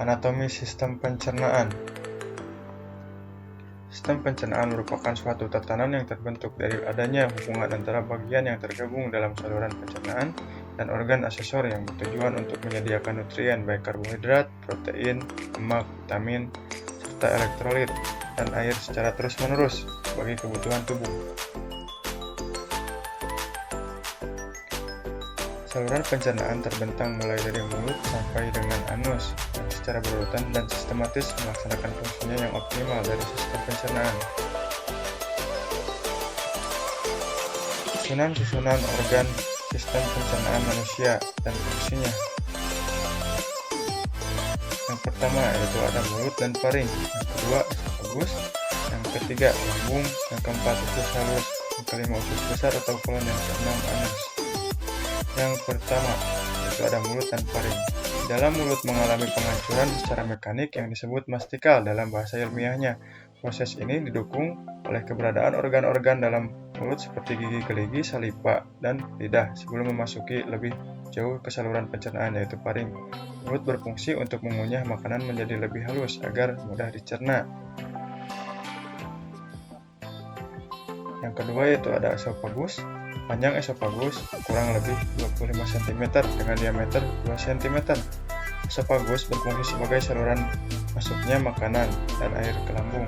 Anatomi sistem pencernaan. Sistem pencernaan merupakan suatu tatanan yang terbentuk dari adanya hubungan antara bagian yang tergabung dalam saluran pencernaan dan organ asesor yang bertujuan untuk menyediakan nutrien baik karbohidrat, protein, lemak, vitamin, serta elektrolit dan air secara terus-menerus bagi kebutuhan tubuh. Saluran pencernaan terbentang mulai dari mulut sampai dengan anus yang secara berurutan dan sistematis melaksanakan fungsinya yang optimal dari sistem pencernaan. Susunan organ sistem pencernaan manusia dan fungsinya. Yang pertama yaitu ada mulut dan faring, yang kedua esophagus, yang ketiga lambung, yang keempat usus halus, yang kelima usus besar atau kolon, yang keenam anus. Yang pertama yaitu ada mulut dan faring. Di dalam mulut mengalami penghancuran secara mekanik yang disebut mastikal dalam bahasa ilmiahnya. Proses ini didukung oleh keberadaan organ-organ dalam mulut seperti gigi gerigi, saliva, dan lidah sebelum memasuki lebih jauh ke saluran pencernaan yaitu faring. Mulut berfungsi untuk mengunyah makanan menjadi lebih halus agar mudah dicerna. Yang kedua yaitu ada esophagus. Panjang esophagus kurang lebih 25 cm dengan diameter 2 cm. Esophagus berfungsi sebagai saluran masuknya makanan dan air ke lambung.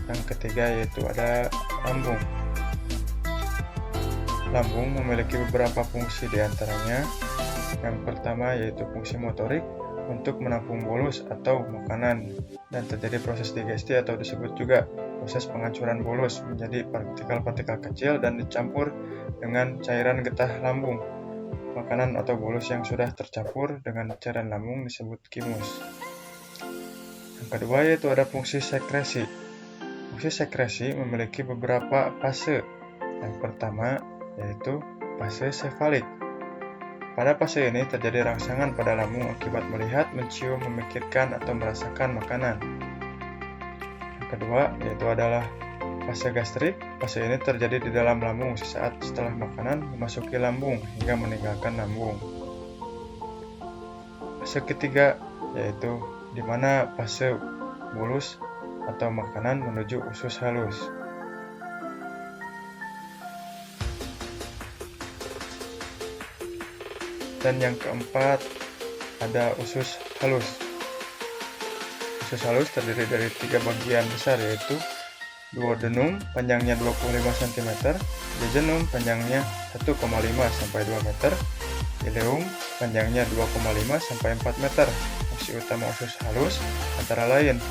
Yang ketiga yaitu ada lambung. Lambung memiliki beberapa fungsi diantaranya. Yang pertama yaitu fungsi motorik untuk menampung bolus atau makanan dan terjadi proses digesti atau disebut juga proses penghancuran bolus menjadi partikel-partikel kecil dan dicampur dengan cairan getah lambung. Makanan atau bolus yang sudah tercampur dengan cairan lambung disebut kimus. Yang kedua yaitu ada fungsi sekresi. Fungsi sekresi memiliki beberapa fase. Yang pertama yaitu fase sefalik. Pada fase ini terjadi rangsangan pada lambung akibat melihat, mencium, memikirkan, atau merasakan makanan. Yang kedua yaitu adalah fase gastrik. Fase ini terjadi di dalam lambung sesaat setelah makanan memasuki lambung hingga meninggalkan lambung. Fase ketiga yaitu di mana fase bolus atau makanan menuju usus halus. Dan yang keempat ada usus halus. Usus halus terdiri dari 3 bagian besar yaitu duodenum panjangnya 25 cm, jejunum panjangnya 1,5 sampai 2 meter, ileum panjangnya 2,5 sampai 4 meter. Fungsi utama usus halus antara lain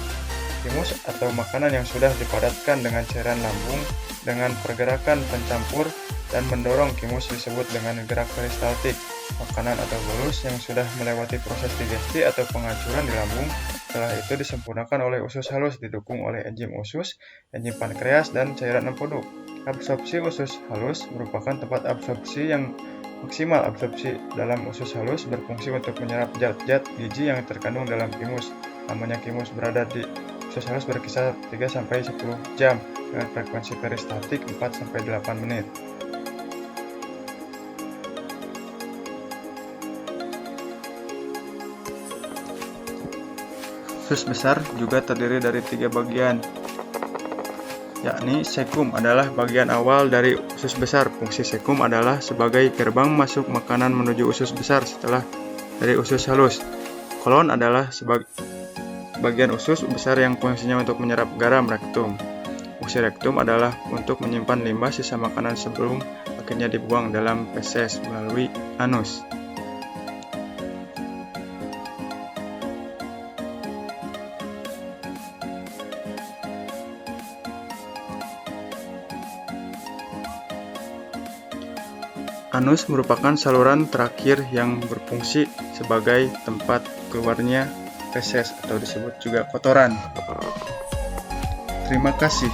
kimus atau makanan yang sudah dipadatkan dengan cairan lambung dengan pergerakan pencampur dan mendorong kimus disebut dengan gerak peristaltik. Makanan atau bolus yang sudah melewati proses digesti atau penghancuran di lambung setelah itu disempurnakan oleh usus halus didukung oleh enzim usus, enzim pankreas, dan cairan empedu. Absorpsi usus halus merupakan tempat absorpsi yang maksimal. Absorpsi dalam usus halus berfungsi untuk menyerap zat-zat gizi yang terkandung dalam kimus. Lamanya kimus berada di usus halus berkisar 3-10 jam dengan frekuensi peristaltik 4-8 menit. Usus besar juga terdiri dari 3 bagian, yakni sekum adalah bagian awal dari usus besar. Fungsi sekum adalah sebagai gerbang masuk makanan menuju usus besar setelah dari usus halus. Kolon adalah bagian usus besar yang fungsinya untuk menyerap garam, rektum. Fungsi rektum adalah untuk menyimpan limbah sisa makanan sebelum akhirnya dibuang dalam feses melalui anus. Anus merupakan saluran terakhir yang berfungsi sebagai tempat keluarnya feses atau disebut juga kotoran. Terima kasih.